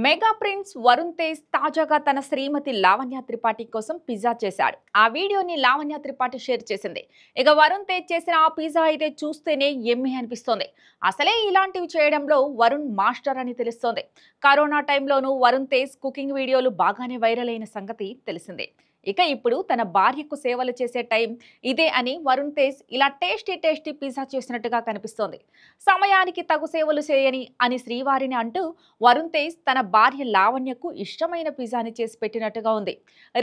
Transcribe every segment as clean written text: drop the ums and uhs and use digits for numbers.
Mega prince Varun Tej తాజాగా తన శ్రీమతి లావణ్య త్రిపాఠి కోసం పిజ్జా చేశాడు. ఆ వీడియోని లావణ్య త్రిపాఠి షేర్ చేసింది. ఇక వరుణ్ తేజ్ చేసిన ఆ పిజ్జా అయితే చూస్తేనే యమ్మీ అనిపిస్తోంది. అసలే ఇలాంటివి చేయడంలో వరుణ్ మాస్టర్ అని తెలుస్తోంది. కరోనా టైంలోనూ వరుణ్ తేజ్ కుకింగ్ వీడియోలు బాగానే వైరల్ అయిన సంగతి తెలిసిందే. ఇక ఇప్పుడు తన భార్యకు సేవలు చేసే టైం ఇదే అని వరుణ్ తేజ్ ఇలా టేస్టీ పిజ్జా చేసినట్టుగా కనిపిస్తోంది. సమయానికి తగు సేవలు చేయని అని శ్రీవారిని అంటూ వరుణ్ తేజ్ తన భార్య లావణ్యకు ఇష్టమైన పిజ్జాని చేసి పెట్టినట్టుగా ఉంది.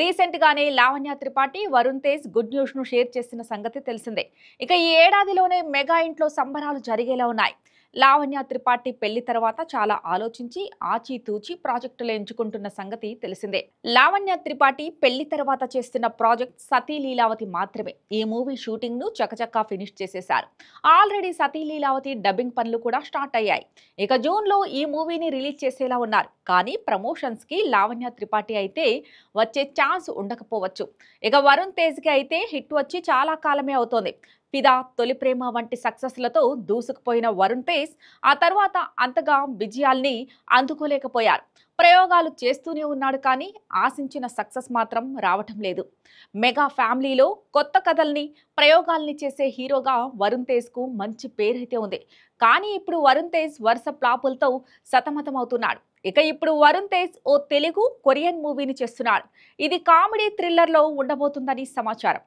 రీసెంట్ గానే లావణ్య త్రిపాఠి వరుణ్ తేజ్ గుడ్ న్యూస్ ను షేర్ చేసిన సంగతి తెలిసిందే. ఇక ఈ ఏడాదిలోనే మెగా ఇంట్లో సంబరాలు జరిగేలా ఉన్నాయి. లావణ్య త్రిపాఠి పెళ్లి తర్వాత చాలా ఆలోచించి ఆచితూచి ప్రాజెక్టులు ఎంచుకుంటున్న సంగతి తెలిసిందే. లావణ్య త్రిపాఠి పెళ్లి తర్వాత చేస్తున్న ప్రాజెక్ట్ సతీ లీలావతి మాత్రమే. ఈ మూవీ షూటింగ్ ను చకచకా ఫినిష్ చేసేశారు. ఆల్రెడీ సతీ లీలావతి డబ్బింగ్ పనులు కూడా స్టార్ట్ అయ్యాయి. ఇక జూన్ లో ఈ మూవీని రిలీజ్ చేసేలా ఉన్నారు. కానీ ప్రమోషన్స్ కి లావణ్య త్రిపాఠి అయితే వచ్చే ఛాన్స్ ఉండకపోవచ్చు. ఇక వరుణ్ తేజ్ కి అయితే హిట్ వచ్చి చాలా కాలమే అవుతోంది. ఫిదా, తొలి ప్రేమ వంటి సక్సెస్లతో దూసుకుపోయిన వరుణ్ తేజ్ ఆ తర్వాత అంతగా విజయాల్ని అందుకోలేకపోయారు. ప్రయోగాలు చేస్తూనే ఉన్నాడు, కానీ ఆశించిన సక్సెస్ మాత్రం రావటం లేదు. మెగా ఫ్యామిలీలో కొత్త కథల్ని ప్రయోగాల్ని చేసే హీరోగా వరుణ్ తేజ్కు మంచి పేరైతే ఉంది. కానీ ఇప్పుడు వరుణ్ తేజ్ వరుస ఫ్లాపులతో సతమతమవుతున్నాడు. ఇక ఇప్పుడు వరుణ్ తేజ్ ఓ తెలుగు, కొరియన్ మూవీని చేస్తున్నాడు. ఇది కామెడీ థ్రిల్లర్లో ఉండబోతుందని సమాచారం.